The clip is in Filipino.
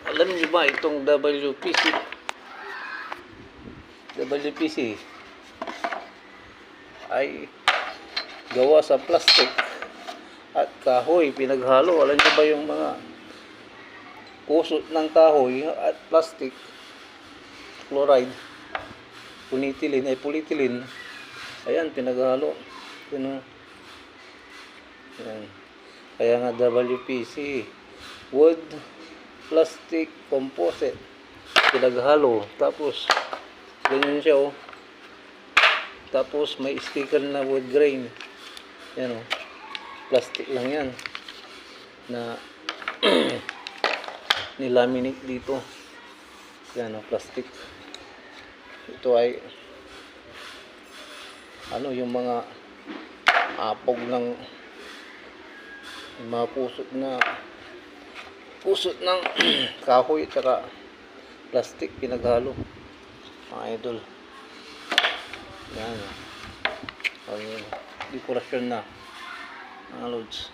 Alam niyo ba itong WPC ay gawa sa plastic at kahoy pinaghalo. Alam niyo ba yung mga kusot ng kahoy at plastic, chloride, polyethylene, ayan, pinaghalo. Yun, ayan. Kaya nga WPC, wood plastic composite, pinaghalo. Tapos ganyan siya, oh. Tapos may sticker na wood grain. Yan, oh. Plastic lang yan na nilaminate dito. Yan, oh, plastic. Ito ay ano, yung mga apog ng mga pusot ng kahoy at saka plastic pinaghalo, mga idol. Yan, oh. Dekorasyon na mga loads.